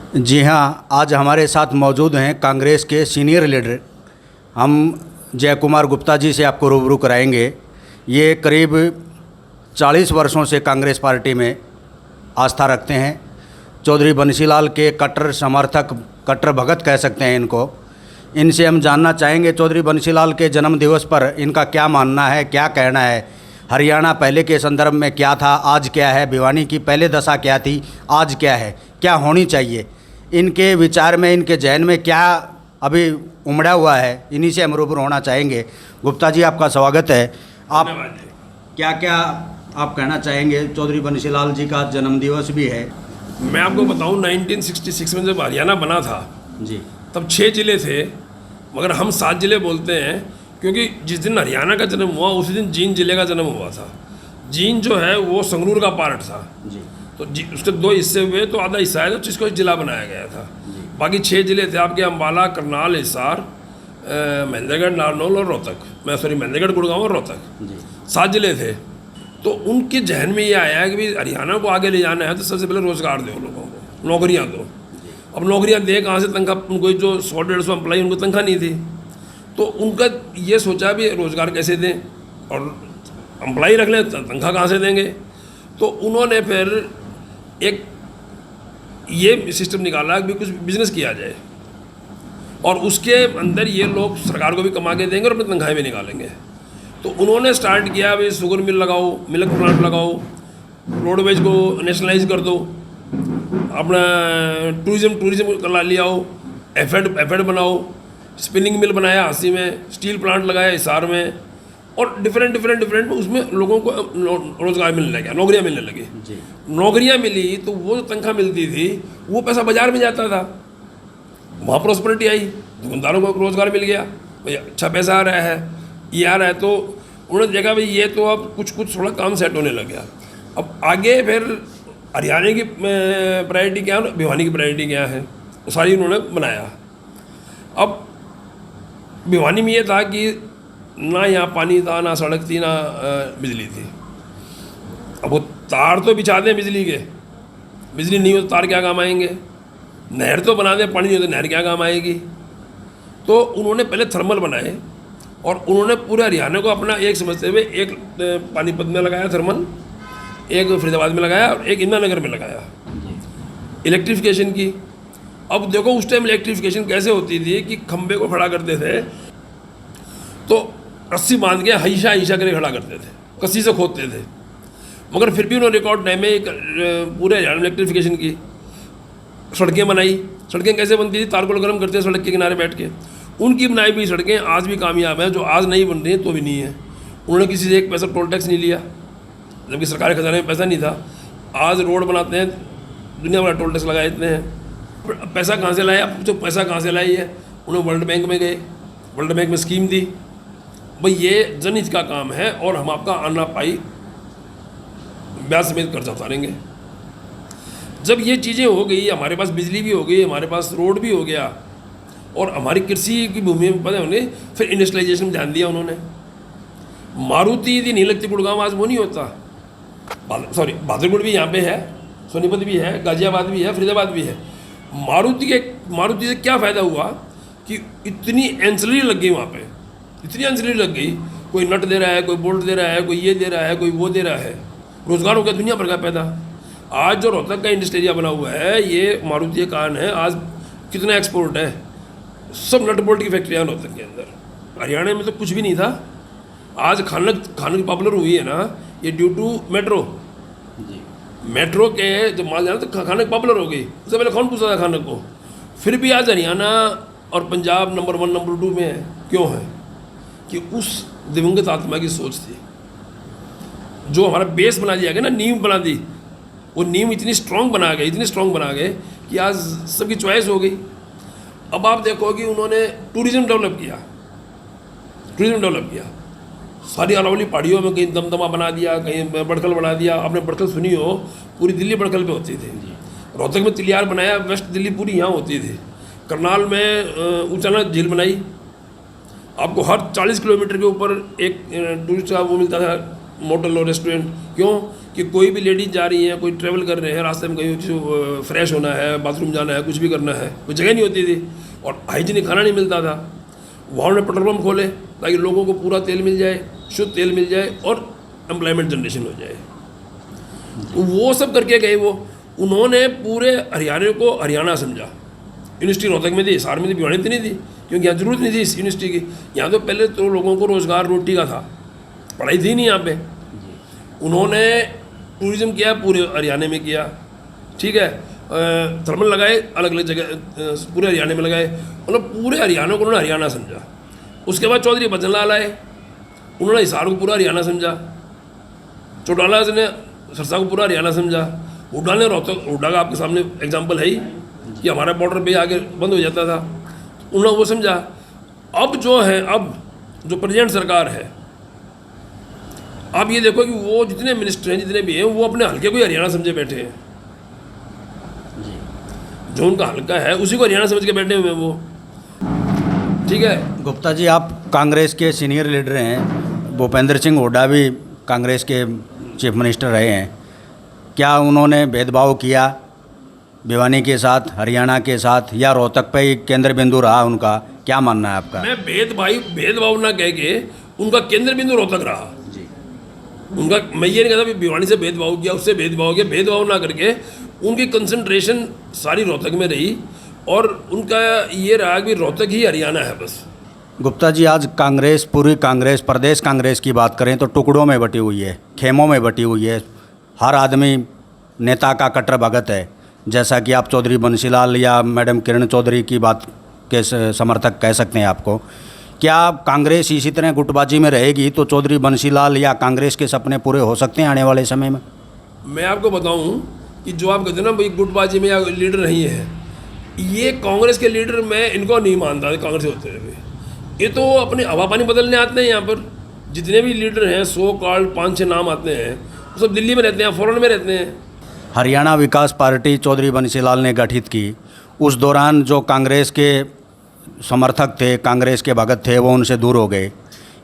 जी हाँ, आज हमारे साथ मौजूद हैं कांग्रेस के सीनियर लीडर। हम जय कुमार गुप्ता जी से आपको रूबरू कराएंगे। ये करीब 40 वर्षों से कांग्रेस पार्टी में आस्था रखते हैं। चौधरी बंसीलाल के कट्टर समर्थक, कट्टर भगत कह सकते हैं इनको। इनसे हम जानना चाहेंगे चौधरी बंसीलाल के जन्म दिवस पर इनका क्या मानना है, क्या कहना है। हरियाणा पहले के संदर्भ में क्या था, आज क्या है। भिवानी की पहले दशा क्या थी, आज क्या है, क्या होनी चाहिए। इनके विचार में, इनके जहन में क्या अभी उमड़ा हुआ है, इन्हीं से हम रूबरू होना चाहेंगे। गुप्ता जी, आपका स्वागत है। आप क्या क्या आप कहना चाहेंगे। चौधरी बंसीलाल जी का जन्मदिवस भी है। मैं आपको बताऊं 1966 में जब हरियाणा बना था जी, तब 6 जिले थे, मगर हम 7 जिले बोलते हैं क्योंकि जिस दिन हरियाणा का जन्म हुआ उसी दिन जींद जिले का जन्म हुआ था। जींद जो है वो संगरूर का पार्ट था। जी, तो उसके 2 हिस्से हुए, तो आधा हिस्सा है जिसको जिला बनाया गया था। बाकी 6 जिले थे आपके, अम्बाला, करनाल, हिसार, महेंद्रगढ़, नारनौल और रोहतक। महेंद्रगढ़, गुड़गांव और रोहतक 7 जिले थे। तो उनके जहन में ये आया है कि भाई हरियाणा को आगे ले जाना है तो सबसे पहले रोज़गार दो लोगों को, नौकरियाँ दो। अब नौकरियाँ दे कहाँ से, तनख्वाह उनको जो 100-150 एम्प्लॉई उनको तनख्वाह नहीं थी। तो उनका ये सोचा भी रोज़गार कैसे दें और एम्प्लॉई रख लें, तनख्वाह कहाँ से देंगे। तो उन्होंने फिर एक ये सिस्टम निकाला कि कुछ बिजनेस किया जाए और उसके अंदर ये लोग सरकार को भी कमा के देंगे और अपनी तनख्वाहें भी निकालेंगे। तो उन्होंने स्टार्ट किया भाई शुगर मिल लगाओ, मिल्क प्लांट लगाओ, रोडवेज को नेशनलाइज कर दो, अपना टूरिज्म कर लिया हो, एफेड बनाओ, स्पिनिंग मिल बनाया हांसी में, स्टील प्लांट लगाया हिसार में, और डिफरेंट उसमें लोगों को रोज़गार मिलने लगा, नौकरियां मिलने लगी। नौकरियां मिली तो वो जो तनख्वाह मिलती थी वो पैसा बाजार में जाता था, वहाँ प्रॉस्पेरिटी आई, दुकानदारों को रोज़गार मिल गया, भाई अच्छा पैसा आ रहा है, ये आ रहा है। तो उन्होंने देखा भाई ये तो अब कुछ थोड़ा काम सेट होने लग गया। अब आगे फिर हरियाणा की प्रायोरिटी क्या है, भिवानी की प्रायोरिटी क्या है, वो सारी उन्होंने बनाया। अब भिवानी में ये था कि ना यहाँ पानी था, ना सड़क थी, ना बिजली थी। अब वो तार तो बिछा दें बिजली के, बिजली नहीं हो तो तार क्या काम आएंगे। नहर तो बना दें, पानी नहीं हो तो नहर क्या काम आएगी। तो उन्होंने पहले थर्मल बनाए और उन्होंने पूरे हरियाणा को अपना एक समझते हुए एक पानीपत में लगाया थर्मल, एक फरीदाबाद में लगाया और एक इंदिरानगर में लगाया इलेक्ट्रिफिकेशन की। अब देखो उस टाइम इलेक्ट्रिफिकेशन कैसे होती थी कि खंबे को खड़ा करते थे तो रस्सी बांध के हईशा करके खड़ा करते थे, कस्सी से खोदते थे, मगर फिर भी उन्होंने रिकॉर्ड टाइम में पूरे हरियाणा में इलेक्ट्रिफिकेशन की। सड़कें बनाई। सड़कें कैसे बनती थी, तारकोल गर्म करते सड़क के किनारे बैठ के। उनकी बनाई हुई सड़कें आज भी कामयाब हैं, जो आज नहीं बन रही हैं तो भी नहीं है। उन्होंने किसी से एक पैसा टोल टैक्स नहीं लिया, जबकि सरकारी खजाने में पैसा नहीं था। आज रोड बनाते हैं, दुनिया भर टोल टैक्स लगाए देते हैं। पैसा कहाँ से लाया, जो पैसा कहाँ से लाई है, उन्हें वर्ल्ड बैंक में गए, वर्ल्ड बैंक में स्कीम दी, भाई ये जनहित का काम है और हम आपका आना पाई ब्याज समेत कर्जा उतारेंगे। जब ये चीज़ें हो गई, हमारे पास बिजली भी हो गई, हमारे पास रोड भी हो गया और हमारी कृषि की भूमि में पता होने, फिर इंडस्ट्रियलाइजेशन में ध्यान दिया उन्होंने। मारुति यदि नहीं लगती गुड़गांव आज वो नहीं होता। बहादुरगढ़ भी यहाँ पे है, सोनीपत भी है, गाजियाबाद भी है, फरीदाबाद भी है। मारुति से क्या फ़ायदा हुआ कि इतनी एंसिलरी लग गई वहाँ पे, इतनी एंसिलरी लग गई। कोई नट दे रहा है, कोई बोल्ट दे रहा है, कोई ये दे रहा है, कोई वो दे रहा है। रोज़गार हो गया दुनिया भर का पैदा। आज जो रोहतक का इंडस्ट्री एरिया बना हुआ है ये मारुति के कारण है। आज कितना एक्सपोर्ट है, सब नट बोल्ट की फैक्ट्रियाँ रोहतक के अंदर। हरियाणा में तो कुछ भी नहीं था। आज खानक पॉपुलर हुई है ना, ये ड्यू टू मेट्रो के जब माल जाना तो खानक पॉपुलर हो गई। उससे पहले कौन पूछता था खानक को। फिर भी आज हरियाणा और पंजाब नंबर 1 नंबर 2 में है। क्यों है कि उस दिवंगत आत्मा की सोच थी, जो हमारा बेस बना दिया गया ना, नींव बना दी। वो नींव इतनी स्ट्रॉन्ग बना गए कि आज सबकी चॉइस हो गई। अब आप देखो कि उन्होंने टूरिज्म डेवलप किया। सारी अरावली पहाड़ियों में कहीं दमदमा बना दिया, कहीं बड़खल बना दिया। आपने बड़खल सुनी हो, पूरी दिल्ली बड़खल पे होती थी। रोहतक में तिलियार बनाया, वेस्ट दिल्ली पूरी यहाँ होती थी। करनाल में ऊंचाना झील बनाई। आपको हर 40 किलोमीटर के ऊपर एक टूरिस्ट का वो मिलता था, मोटल और रेस्टोरेंट। क्यों कि कोई भी लेडीज जा रही है, कोई ट्रैवल कर रहे हैं, रास्ते में कहीं फ्रेश होना है, बाथरूम जाना है, कुछ भी करना है, कोई जगह नहीं होती थी और हाइजीनिक खाना नहीं मिलता था। वहाँ उन्होंने पेट्रोल पंप खोले ताकि लोगों को पूरा तेल मिल जाए, शुद्ध तेल मिल जाए और एम्प्लॉयमेंट जनरेशन हो जाए। तो वो सब करके गए वो। उन्होंने पूरे हरियाणा को हरियाणा समझा। यूनिवर्सिटी रोहतक में थी, हिसार में थी, भिवानी नहीं थी, क्योंकि यहाँ जरूरत नहीं थी इस यूनिवर्सिटी की। यहाँ तो पहले तो लोगों को रोज़गार रोटी का था, पढ़ाई थी नहीं यहाँ पे। उन्होंने टूरिज़्म किया, पूरे हरियाणा में किया, ठीक है। थर्मल लगाए अलग अलग जगह, पूरे हरियाणा में लगाए, मतलब पूरे हरियाणा को उन्होंने हरियाणा समझा। उसके बाद चौधरी भजन लाल आए, उन्होंने हिसार को पूरा हरियाणा समझा। चौटाला ने सरसा को पूरा हरियाणा समझा। हुड्डा ने रोहतक, हुड्डा का आपके सामने एग्जाम्पल है ही कि हमारा बॉर्डर पे आगे बंद हो जाता था, उन्होंने वो समझा। अब जो है, अब जो प्रेजेंट सरकार है, आप ये देखो कि वो जितने मिनिस्टर हैं, जितने भी हैं, वो अपने हल्के को ही हरियाणा समझे बैठे हैं। जो उनका हल्का है उसी को हरियाणा समझ के बैठे हुए हैं वो, ठीक है। गुप्ता जी, आप कांग्रेस के सीनियर लीडर हैं, भूपेंद्र सिंह हुड्डा भी कांग्रेस के चीफ मिनिस्टर रहे हैं। क्या उन्होंने भेदभाव किया भिवानी के साथ, हरियाणा के साथ, या रोहतक पे ही केंद्र बिंदु रहा उनका? क्या मानना है आपका? मैं भेदभाव ना कह के उनका केंद्र बिंदु रोहतक रहा जी। उनका, मैं ये नहीं कहता भिवानी से भेदभाव किया, उससे भेदभाव किया, भेदभाव ना करके उनकी कंसंट्रेशन सारी रोहतक में रही और उनका ये रहा कि रोहतक ही हरियाणा है बस। गुप्ता जी, आज कांग्रेस, पूरी कांग्रेस, प्रदेश कांग्रेस की बात करें तो टुकड़ों में बटी हुई है, खेमों में बटी हुई है। हर आदमी नेता का कट्टर भगत है, जैसा कि आप चौधरी बंसीलाल या मैडम किरण चौधरी की बात के समर्थक कह सकते हैं आपको। क्या कांग्रेस इसी तरह गुटबाजी में रहेगी तो चौधरी बंसीलाल या कांग्रेस के सपने पूरे हो सकते हैं आने वाले समय में? मैं आपको बताऊं कि जो आप कहते हैं ना भाई गुटबाजी में या लीडर नहीं है, ये कांग्रेस के लीडर मैं इनको नहीं मानता कांग्रेस होते हुए। ये तो अपने हवा पानी बदलने आते हैं। यहाँ पर जितने भी लीडर हैं, 100 कॉल्ड 5-6 नाम आते हैं, वो सब दिल्ली में रहते हैं, फॉरेन में रहते हैं। हरियाणा विकास पार्टी चौधरी बंसीलाल ने गठित की, उस दौरान जो कांग्रेस के समर्थक थे, कांग्रेस के भगत थे, वो उनसे दूर हो गए।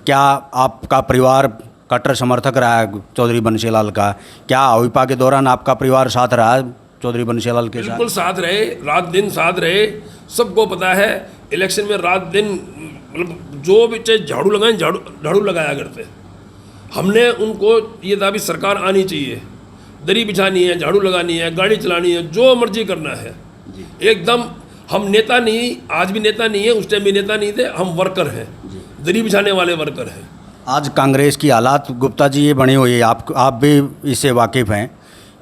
क्या आपका परिवार कट्टर समर्थक रहा है चौधरी बंसीलाल का? क्या अविपा के दौरान आपका परिवार साथ रहा चौधरी बंसीलाल के साथ? बिल्कुल साथ रहे, रात दिन साथ रहे। सबको पता है इलेक्शन में रात दिन, मतलब जो भी चाहे झाड़ू लगाएं, झाड़ू लगाया करते। हमने उनको ये था भी सरकार आनी चाहिए, दरी बिछानी है, झाड़ू लगानी है, गाड़ी चलानी है, जो मर्जी करना है एकदम। हम नेता नहीं, आज भी नेता नहीं है, उस टाइम भी नेता नहीं थे, हम वर्कर हैं, दरी बिछाने वाले वर्कर हैं। आज कांग्रेस की हालात गुप्ता जी ये बनी हुई है, आप भी इससे वाकिफ़ हैं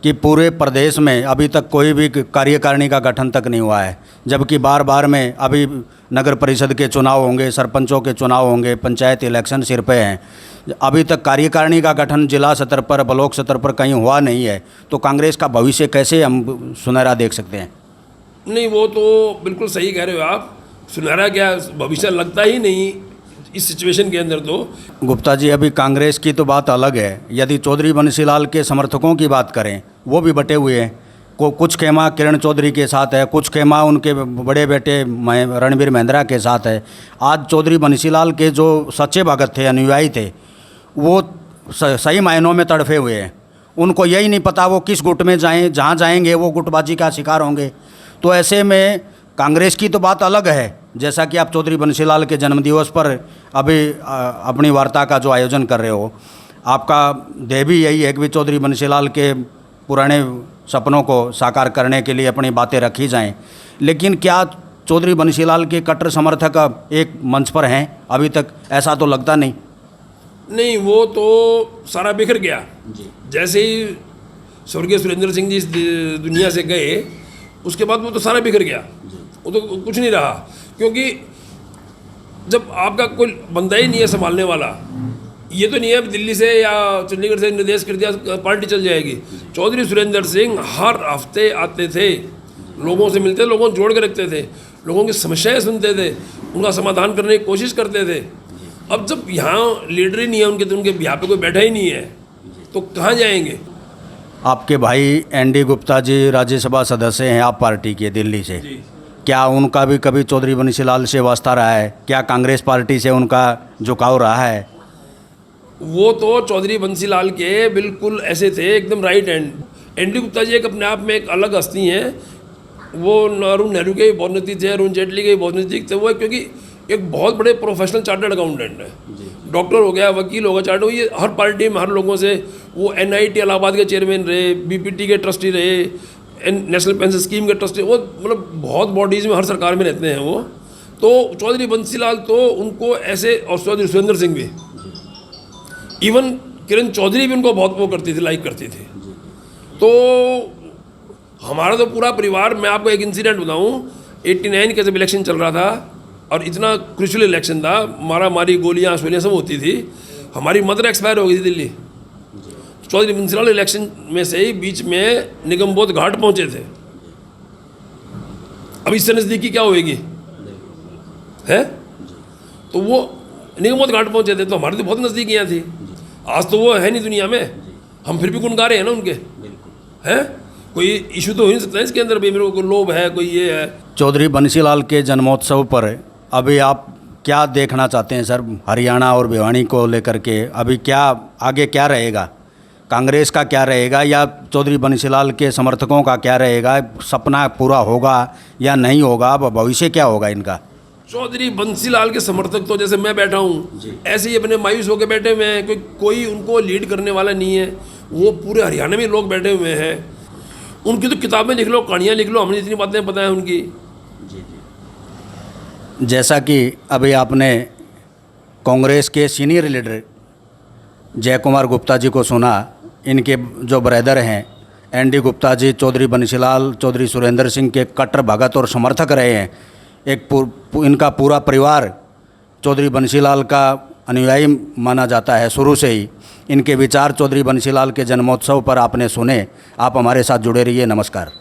कि पूरे प्रदेश में अभी तक कोई भी कार्यकारिणी का गठन तक नहीं हुआ है, जबकि बार बार में अभी नगर परिषद के चुनाव होंगे, सरपंचों के चुनाव होंगे, पंचायत इलेक्शन सिर पे हैं, अभी तक कार्यकारिणी का गठन जिला स्तर पर, ब्लॉक स्तर पर कहीं हुआ नहीं है। तो कांग्रेस का भविष्य कैसे हम सुनहरा देख सकते हैं? नहीं, वो तो बिल्कुल सही कह रहे हो आप। सुनहरा क्या भविष्य लगता ही नहीं इस सिचुएशन के अंदर। तो गुप्ता जी, अभी कांग्रेस की तो बात अलग है, यदि चौधरी बंसीलाल के समर्थकों की बात करें, वो भी बटे हुए हैं। कुछ खेमा किरण चौधरी के साथ है, कुछ खेमा उनके बड़े बेटे रणबीर महिंद्रा के साथ है। आज चौधरी बंसीलाल के जो सच्चे भगत थे, अनुयायी थे, वो सही मायनों में तड़फे हुए हैं। उनको यही नहीं पता वो किस गुट में जाएं, जहाँ जाएंगे वो गुटबाजी का शिकार होंगे। तो ऐसे में कांग्रेस की तो बात अलग है, जैसा कि आप चौधरी बंसीलाल के जन्मदिवस पर अभी अपनी वार्ता का जो आयोजन कर रहे हो, आपका ध्येय भी यही है कि चौधरी बंसीलाल के पुराने सपनों को साकार करने के लिए अपनी बातें रखी जाएं। लेकिन क्या चौधरी बंसीलाल के कट्टर समर्थक एक मंच पर हैं अभी तक? ऐसा तो लगता नहीं। नहीं, वो तो सारा बिखर गया जी। जैसे ही स्वर्गीय सुरेंद्र सिंह जी इस दुनिया से गए, उसके बाद वो तो सारा बिखर गया, वो तो कुछ नहीं रहा। क्योंकि जब आपका कोई बंदा ही नहीं है संभालने वाला, ये तो नहीं है दिल्ली से या चंडीगढ़ से निर्देश कर दिया पार्टी चल जाएगी। चौधरी सुरेंद्र सिंह हर हफ्ते आते थे, लोगों से मिलते, लोगों को जोड़ के रखते थे, लोगों की समस्याएं सुनते थे, उनका समाधान करने की कोशिश करते थे। अब जब यहाँ लीडर ही नहीं है उनके, तो उनके यहाँ पे कोई बैठा ही नहीं है, तो कहाँ जाएंगे? आपके भाई एनडी गुप्ता जी राज्यसभा सदस्य हैं आप पार्टी के, दिल्ली से। क्या उनका भी कभी चौधरी बंसीलाल से वास्ता रहा है? क्या कांग्रेस पार्टी से उनका झुकाव रहा है? वो तो चौधरी बंसीलाल के बिल्कुल ऐसे थे, एकदम right hand. N D Gupta ji एक अपने आप में एक अलग हस्ती हैं। वो अरुण नेहरू के भी बहुत नज़दीक थे, अरुण जेटली के भी बहुत नज़दीक थे। वो क्योंकि एक बहुत बड़े प्रोफेशनल चार्टर्ड अकाउंटेंट है, डॉक्टर हो गया, वकील हो गया, चार्टर्ड, ये हर पार्टी में हर लोगों से, वो NIT इलाहाबाद के चेयरमैन रहे, BPT के ट्रस्टी रहे, नेशनल पेंशन स्कीम के ट्रस्टी, वो मतलब बहुत बॉडीज़ में हर सरकार में रहते हैं वो। तो चौधरी बंसीलाल तो उनको ऐसे, और चौधरी सुरेंद्र सिंह भी, इवन किरण चौधरी भी उनको बहुत वो करती थी, लाइक करती थी। तो हमारा तो पूरा परिवार, मैं आपको एक इंसिडेंट बताऊं, 89 के जब इलेक्शन चल रहा था और इतना क्रूशियल इलेक्शन था, मारा मारी, गोलियां सोलियाँ सब होती थी, हमारी मदर एक्सपायर हो गई थी दिल्ली। चौधरी बंसीलाल इलेक्शन में से ही बीच में निगमबोध घाट पहुंचे थे। अब इससे नज़दीकी क्या होएगी है? तो वो निगमबोध घाट पहुंचे थे, तो हमारी तो बहुत नज़दीकियाँ थी। आज तो वो है नहीं दुनिया में, हम फिर भी गुण गा रहे हैं ना उनके, हैं? कोई इशू तो हो नहीं सकता इसके अंदर भी मेरे को लोभ है, कोई ये है। चौधरी बंसीलाल के जन्मोत्सव पर अभी आप क्या देखना चाहते हैं सर, हरियाणा और भिवानी को लेकर के? अभी क्या आगे क्या रहेगा, कांग्रेस का क्या रहेगा या चौधरी बंसीलाल के समर्थकों का क्या रहेगा? सपना पूरा होगा या नहीं होगा? अब भविष्य क्या होगा इनका? चौधरी बंसीलाल के समर्थक तो जैसे मैं बैठा हूँ ऐसे ही अपने मायूस होकर बैठे हुए हैं, कोई उनको लीड करने वाला नहीं है। वो पूरे हरियाणा में लोग बैठे हुए हैं, उनकी तो किताबें लिख लो, कहानियाँ लिख लो, हमें इतनी बातें पता है उनकी। जैसा कि अभी आपने कांग्रेस के सीनियर लीडर जय कुमार गुप्ता जी को सुना, इनके जो ब्रदर हैं ND गुप्ता जी, चौधरी बंसीलाल, चौधरी सुरेंद्र सिंह के कट्टर भगत और समर्थक रहे हैं। इनका पूरा परिवार चौधरी बंसीलाल का अनुयायी माना जाता है शुरू से ही। इनके विचार चौधरी बंसीलाल के जन्मोत्सव पर आपने सुने। आप हमारे साथ जुड़े रहिए। नमस्कार।